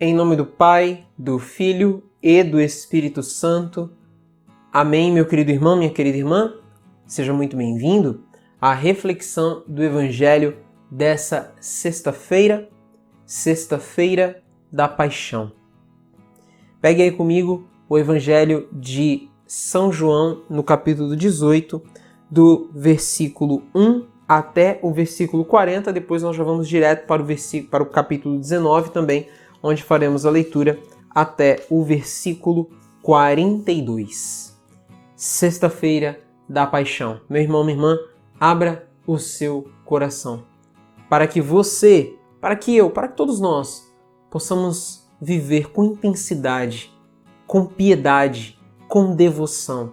Em nome do Pai, do Filho e do Espírito Santo. Amém, meu querido irmão, minha querida irmã. Seja muito bem-vindo à reflexão do Evangelho dessa sexta-feira da Paixão. Pegue aí comigo o Evangelho de São João, no capítulo 18, do versículo 1 até o versículo 40. Depois nós já vamos direto para o capítulo 19 também, onde faremos a leitura até o versículo 42. Sexta-feira da Paixão. Meu irmão, minha irmã, abra o seu coração para que você, para que eu, para que todos nós possamos viver com intensidade, com piedade, com devoção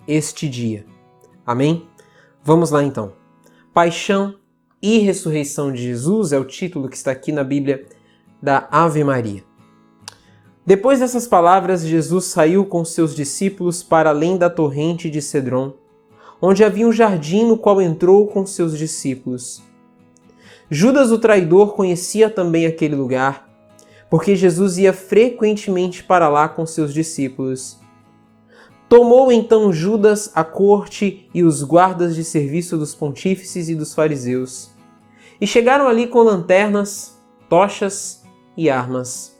este dia. Amém? Vamos lá então. Paixão e ressurreição de Jesus é o título que está aqui na Bíblia da Ave Maria. Depois dessas palavras, Jesus saiu com seus discípulos para além da torrente de Cedron, onde havia um jardim no qual entrou com seus discípulos. Judas, o traidor, conhecia também aquele lugar, porque Jesus ia frequentemente para lá com seus discípulos. Tomou então Judas a corte e os guardas de serviço dos pontífices e dos fariseus, e chegaram ali com lanternas, tochas e armas.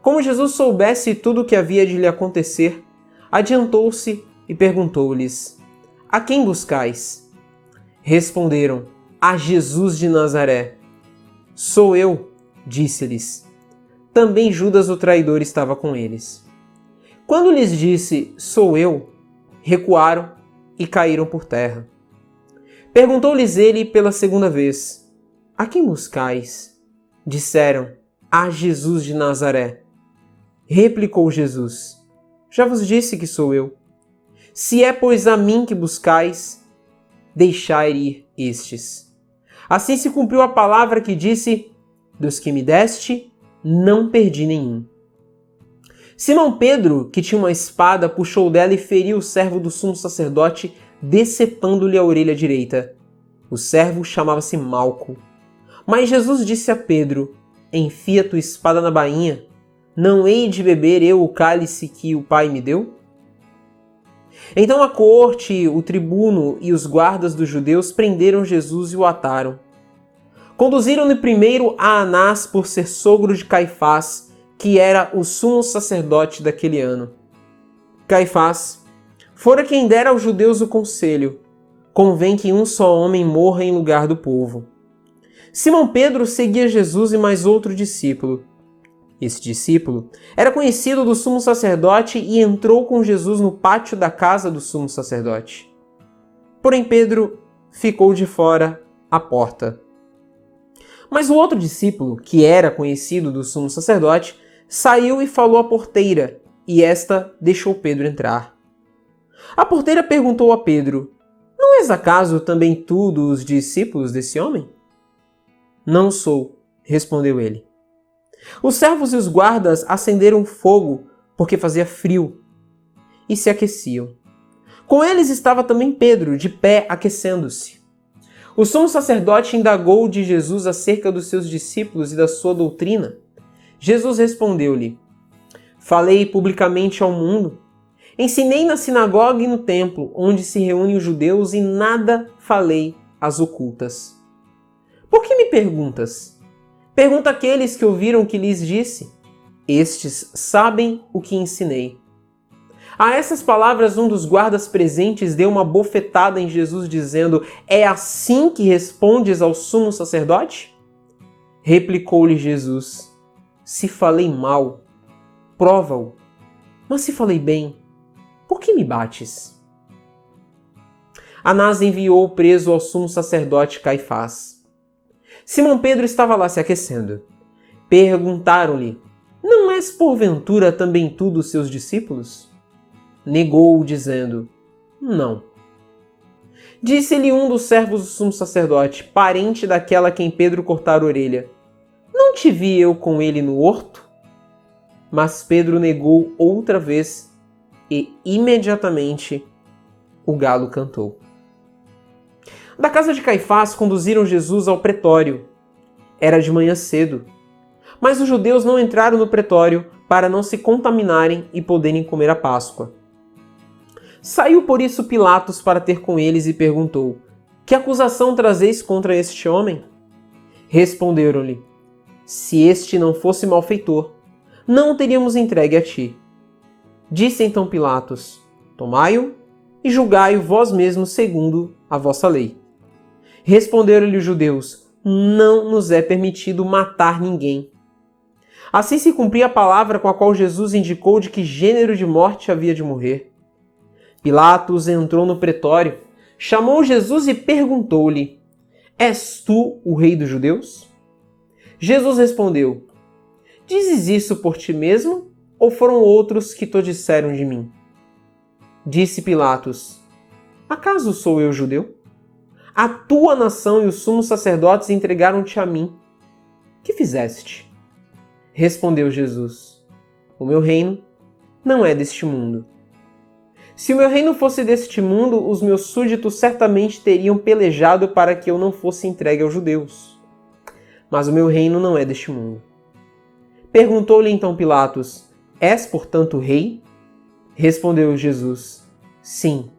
Como Jesus soubesse tudo o que havia de lhe acontecer, adiantou-se e perguntou-lhes: A quem buscais? Responderam: A Jesus de Nazaré. Sou eu, disse-lhes. Também Judas, o traidor, estava com eles. Quando lhes disse, sou eu, recuaram e caíram por terra. Perguntou-lhes ele pela segunda vez, a quem buscais? Disseram, a Jesus de Nazaré. Replicou Jesus, já vos disse que sou eu. Se é, pois, a mim que buscais, deixai ir estes. Assim se cumpriu a palavra que disse, dos que me deste, não perdi nenhum. Simão Pedro, que tinha uma espada, puxou dela e feriu o servo do sumo sacerdote, decepando-lhe a orelha direita. O servo chamava-se Malco. Mas Jesus disse a Pedro, enfia tua espada na bainha, não hei de beber eu o cálice que o Pai me deu? Então a corte, o tribuno e os guardas dos judeus prenderam Jesus e o ataram. Conduziram-no primeiro a Anás por ser sogro de Caifás, que era o sumo sacerdote daquele ano. Caifás fora quem dera aos judeus o conselho: convém que um só homem morra em lugar do povo. Simão Pedro seguia Jesus e mais outro discípulo. Esse discípulo era conhecido do sumo sacerdote e entrou com Jesus no pátio da casa do sumo sacerdote. Porém Pedro ficou de fora à porta. Mas o outro discípulo, que era conhecido do sumo sacerdote, saiu e falou à porteira, e esta deixou Pedro entrar. A porteira perguntou a Pedro, não és acaso também tu dos discípulos desse homem? Não sou, respondeu ele. Os servos e os guardas acenderam fogo, porque fazia frio, e se aqueciam. Com eles estava também Pedro, de pé, aquecendo-se. O sumo sacerdote indagou de Jesus acerca dos seus discípulos e da sua doutrina. Jesus respondeu-lhe, falei publicamente ao mundo, ensinei na sinagoga e no templo, onde se reúnem os judeus, e nada falei às ocultas. Por que me perguntas? Pergunta aqueles que ouviram o que lhes disse. Estes sabem o que ensinei. A essas palavras, um dos guardas presentes deu uma bofetada em Jesus, dizendo, é assim que respondes ao sumo sacerdote? Replicou-lhe Jesus, se falei mal, prova-o. Mas se falei bem, por que me bates? Anás enviou o preso ao sumo sacerdote Caifás. Simão Pedro estava lá se aquecendo. Perguntaram-lhe, não és porventura também tu dos seus discípulos? Negou, dizendo, não. Disse-lhe um dos servos do sumo sacerdote, parente daquela a quem Pedro cortara a orelha, não te vi eu com ele no horto? Mas Pedro negou outra vez e imediatamente o galo cantou. Da casa de Caifás conduziram Jesus ao pretório. Era de manhã cedo. Mas os judeus não entraram no pretório para não se contaminarem e poderem comer a Páscoa. Saiu por isso Pilatos para ter com eles e perguntou: Que acusação trazeis contra este homem? Responderam-lhe: Se este não fosse malfeitor, não o teríamos entregue a ti. Disse então Pilatos: Tomai-o e julgai-o vós mesmos segundo a vossa lei. Responderam-lhe os judeus: Não nos é permitido matar ninguém. Assim se cumpria a palavra com a qual Jesus indicou de que gênero de morte havia de morrer. Pilatos entrou no pretório, chamou Jesus e perguntou-lhe: És tu o rei dos judeus? Jesus respondeu: Dizes isso por ti mesmo, ou foram outros que te disseram de mim? Disse Pilatos: Acaso sou eu judeu? A tua nação e os sumos sacerdotes entregaram-te a mim. Que fizeste? Respondeu Jesus: O meu reino não é deste mundo. Se o meu reino fosse deste mundo, os meus súditos certamente teriam pelejado para que eu não fosse entregue aos judeus. Mas o meu reino não é deste mundo. Perguntou-lhe então Pilatos: És, portanto, rei? Respondeu Jesus: Sim,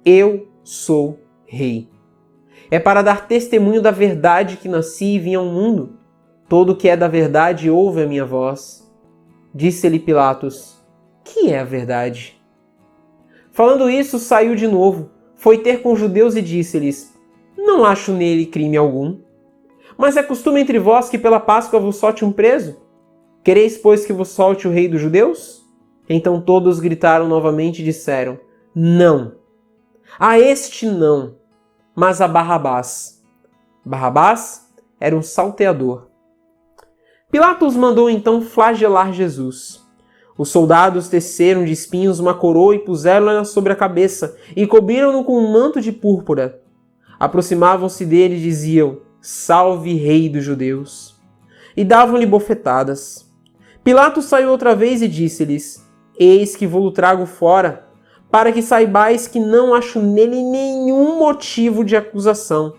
eu sou rei. É para dar testemunho da verdade que nasci e vim ao mundo. Todo o que é da verdade ouve a minha voz. Disse-lhe Pilatos: Que é a verdade? Falando isso, saiu de novo, foi ter com os judeus e disse-lhes: Não acho nele crime algum. Mas é costume entre vós que pela Páscoa vos solte um preso? Quereis, pois, que vos solte o rei dos judeus? Então todos gritaram novamente e disseram: Não, a este não, mas a Barrabás. Barrabás era um salteador. Pilatos mandou então flagelar Jesus. Os soldados teceram de espinhos uma coroa e puseram-na sobre a cabeça e cobriram-no com um manto de púrpura. Aproximavam-se dele e diziam: Salve, rei dos judeus! E davam-lhe bofetadas. Pilatos saiu outra vez e disse-lhes: Eis que vou-lo trago fora, para que saibais que não acho nele nenhum motivo de acusação.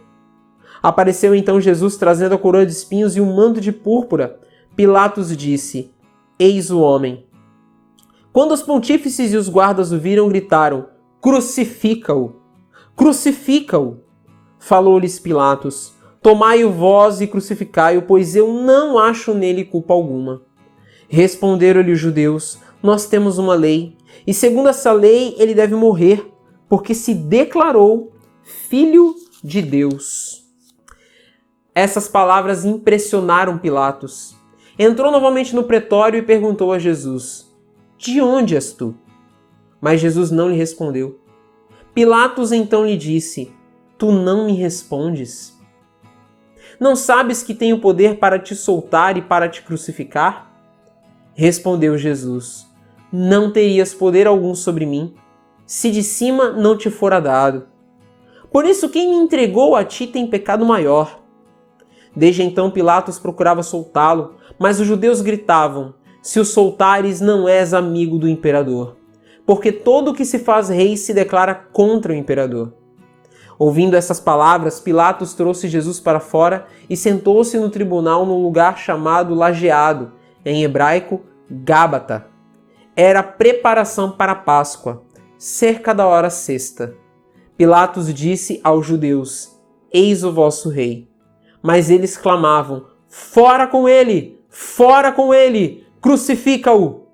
Apareceu então Jesus trazendo a coroa de espinhos e um manto de púrpura. Pilatos disse: Eis o homem. Quando os pontífices e os guardas o viram, gritaram: Crucifica-o! Crucifica-o! Falou-lhes Pilatos: Tomai-o vós e crucificai-o, pois eu não acho nele culpa alguma. Responderam-lhe os judeus: Nós temos uma lei, e segundo essa lei ele deve morrer, porque se declarou Filho de Deus. Essas palavras impressionaram Pilatos. Entrou novamente no pretório e perguntou a Jesus: De onde és tu? Mas Jesus não lhe respondeu. Pilatos então lhe disse: Tu não me respondes? Não sabes que tenho poder para te soltar e para te crucificar? Respondeu Jesus: Não terias poder algum sobre mim, se de cima não te fora dado. Por isso quem me entregou a ti tem pecado maior. Desde então Pilatos procurava soltá-lo, mas os judeus gritavam: Se o soltares, não és amigo do imperador, porque todo o que se faz rei se declara contra o imperador. Ouvindo essas palavras, Pilatos trouxe Jesus para fora e sentou-se no tribunal num lugar chamado Lajeado, em hebraico, Gábata. Era preparação para a Páscoa, cerca da hora sexta. Pilatos disse aos judeus: Eis o vosso rei. Mas eles clamavam: Fora com ele! Fora com ele! Crucifica-o!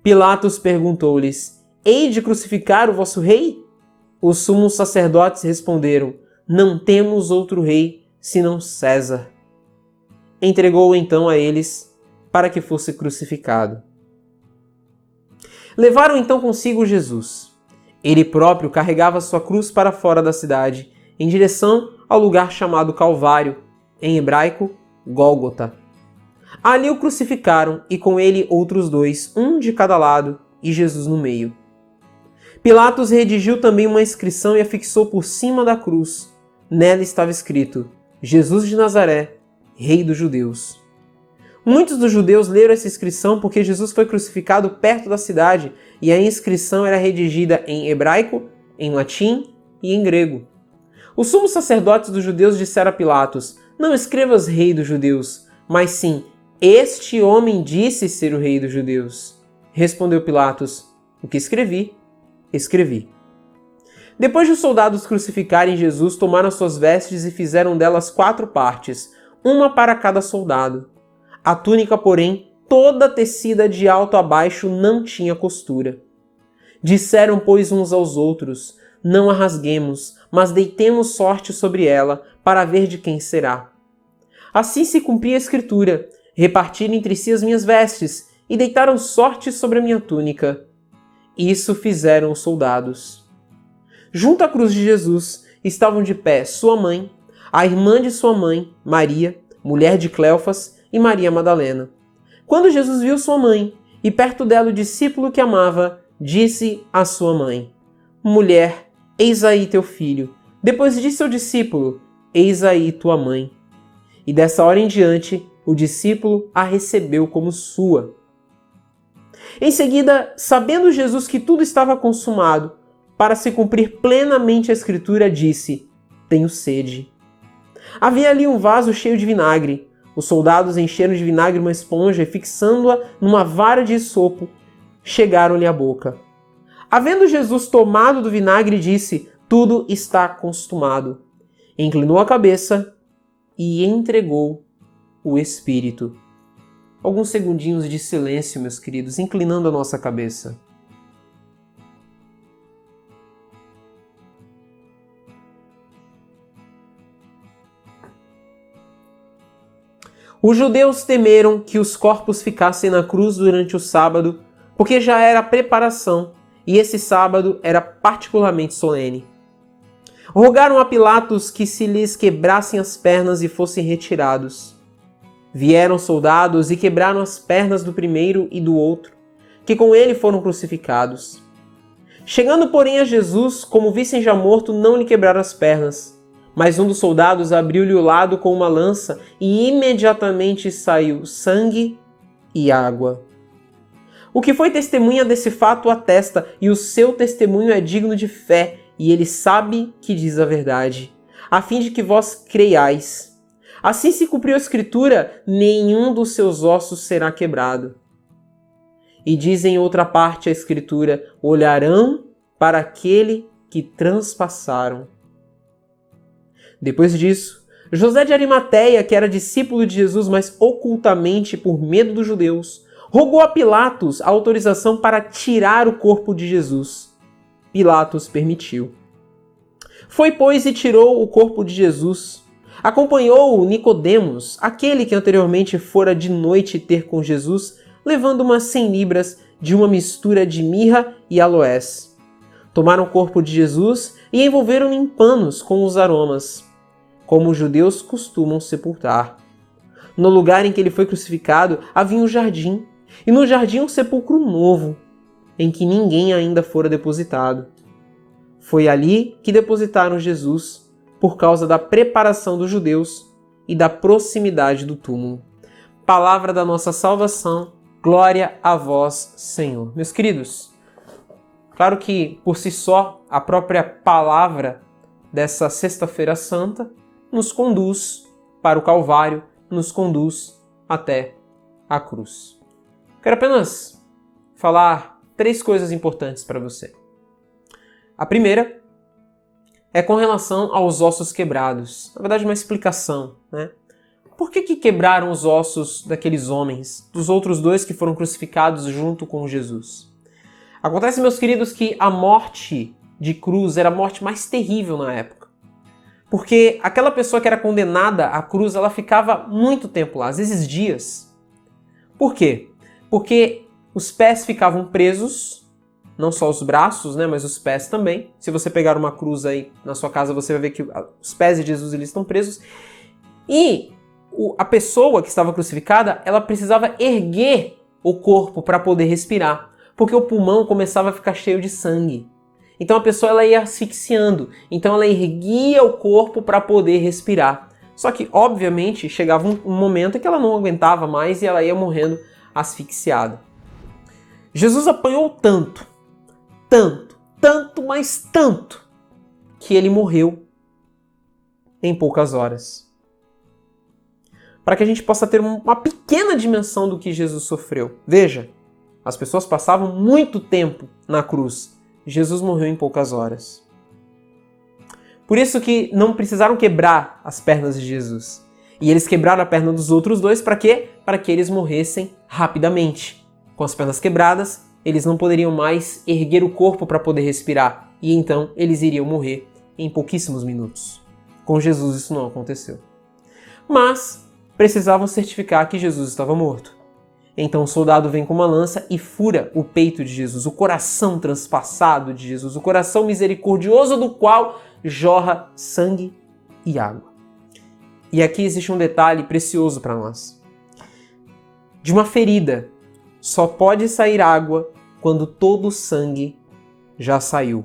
Pilatos perguntou-lhes: Hei de crucificar o vosso rei? Os sumos sacerdotes responderam: Não temos outro rei senão César. Entregou-o então a eles para que fosse crucificado. Levaram então consigo Jesus. Ele próprio carregava sua cruz para fora da cidade, em direção ao lugar chamado Calvário, em hebraico, Gólgota. Ali o crucificaram e com ele outros dois, um de cada lado e Jesus no meio. Pilatos redigiu também uma inscrição e a fixou por cima da cruz. Nela estava escrito: Jesus de Nazaré, Rei dos Judeus. Muitos dos judeus leram essa inscrição porque Jesus foi crucificado perto da cidade e a inscrição era redigida em hebraico, em latim e em grego. Os sumos sacerdotes dos judeus disseram a Pilatos: Não escrevas Rei dos Judeus, mas sim Este homem disse ser o rei dos judeus. Respondeu Pilatos: o que escrevi, escrevi. Depois de os soldados crucificarem Jesus, tomaram suas vestes e fizeram delas 4 partes, uma para cada soldado. A túnica, porém, toda tecida de alto a baixo, não tinha costura. Disseram, pois, uns aos outros: não a rasguemos, mas deitemos sorte sobre ela, para ver de quem será. Assim se cumpria a escritura: repartiram entre si as minhas vestes, e deitaram sorte sobre a minha túnica. Isso fizeram os soldados. Junto à cruz de Jesus estavam de pé sua mãe, a irmã de sua mãe, Maria, mulher de Cleofas, e Maria Madalena. Quando Jesus viu sua mãe, e perto dela o discípulo que amava, disse à sua mãe: mulher, eis aí teu filho. Depois disse ao discípulo: eis aí tua mãe. E dessa hora em diante, o discípulo a recebeu como sua. Em seguida, sabendo Jesus que tudo estava consumado, para se cumprir plenamente a Escritura, disse: tenho sede. Havia ali um vaso cheio de vinagre. Os soldados encheram de vinagre uma esponja e, fixando-a numa vara de esopo, chegaram-lhe à boca. Havendo Jesus tomado do vinagre, disse: tudo está consumado. Inclinou a cabeça e entregou o Espírito. Alguns segundinhos de silêncio, meus queridos, inclinando a nossa cabeça. Os judeus temeram que os corpos ficassem na cruz durante o sábado, porque já era a preparação, e esse sábado era particularmente solene. Rogaram a Pilatos que se lhes quebrassem as pernas e fossem retirados. Vieram soldados e quebraram as pernas do primeiro e do outro, que com ele foram crucificados. Chegando, porém, a Jesus, como vissem já morto, não lhe quebraram as pernas. Mas um dos soldados abriu-lhe o lado com uma lança e imediatamente saiu sangue e água. O que foi testemunha desse fato atesta, e o seu testemunho é digno de fé, e ele sabe que diz a verdade, a fim de que vós creiais. Assim se cumpriu a Escritura: nenhum dos seus ossos será quebrado. E diz em outra parte a Escritura: olharão para aquele que transpassaram. Depois disso, José de Arimateia, que era discípulo de Jesus, mas ocultamente por medo dos judeus, rogou a Pilatos a autorização para tirar o corpo de Jesus. Pilatos permitiu. Foi, pois, e tirou o corpo de Jesus. Acompanhou-o Nicodemos, aquele que anteriormente fora de noite ter com Jesus, levando umas 100 libras de uma mistura de mirra e aloés. Tomaram o corpo de Jesus e envolveram-no em panos com os aromas, como os judeus costumam sepultar. No lugar em que ele foi crucificado havia um jardim, e no jardim um sepulcro novo, em que ninguém ainda fora depositado. Foi ali que depositaram Jesus, por causa da preparação dos judeus e da proximidade do túmulo. Palavra da nossa salvação, glória a vós, Senhor. Meus queridos, claro que por si só a própria palavra dessa Sexta-feira Santa nos conduz para o Calvário, nos conduz até a cruz. Quero apenas falar 3 coisas importantes para você. A primeira é com relação aos ossos quebrados. Na verdade, uma explicação, né? Por que quebraram os ossos daqueles homens, dos outros 2 que foram crucificados junto com Jesus? Acontece, meus queridos, que a morte de cruz era a morte mais terrível na época. Porque aquela pessoa que era condenada à cruz, ela ficava muito tempo lá, às vezes dias. Por quê? Porque os pés ficavam presos, não só os braços, né, mas os pés também. Se você pegar uma cruz aí na sua casa, você vai ver que os pés de Jesus eles estão presos. E a pessoa que estava crucificada, ela precisava erguer o corpo para poder respirar, porque o pulmão começava a ficar cheio de sangue. Então a pessoa ela ia asfixiando, então ela erguia o corpo para poder respirar. Só que, obviamente, chegava um momento em que ela não aguentava mais e ela ia morrendo asfixiada. Jesus apanhou tanto, mas tanto, que ele morreu em poucas horas. para que a gente possa ter uma pequena dimensão do que Jesus sofreu. Veja, as pessoas passavam muito tempo na cruz. Jesus morreu em poucas horas. Por isso que não precisaram quebrar as pernas de Jesus. E eles quebraram a perna dos outros dois para quê? Para que eles morressem rapidamente. Com as pernas quebradas, eles não poderiam mais erguer o corpo para poder respirar. E então eles iriam morrer em pouquíssimos minutos. Com Jesus isso não aconteceu. Mas precisavam certificar que Jesus estava morto. Então o soldado vem com uma lança e fura o peito de Jesus, o coração transpassado de Jesus, o coração misericordioso do qual jorra sangue e água. E aqui existe um detalhe precioso para nós. De uma ferida só pode sair água quando todo o sangue já saiu.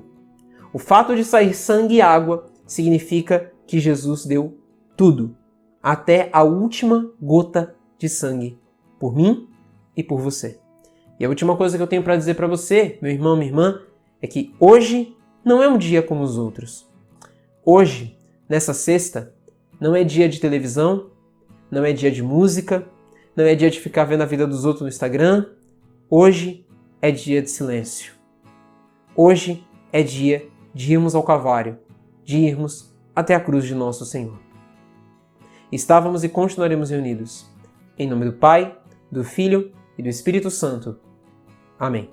O fato de sair sangue e água significa que Jesus deu tudo, até a última gota de sangue, por mim e por você. E a última coisa que eu tenho para dizer para você, meu irmão, minha irmã, é que hoje não é um dia como os outros. Hoje, nessa sexta, não é dia de televisão, não é dia de música, não é dia de ficar vendo a vida dos outros no Instagram. Hoje é dia de silêncio. Hoje é dia de irmos ao Calvário, de irmos até a cruz de nosso Senhor. Estávamos e continuaremos reunidos. Em nome do Pai, do Filho e do Espírito Santo. Amém.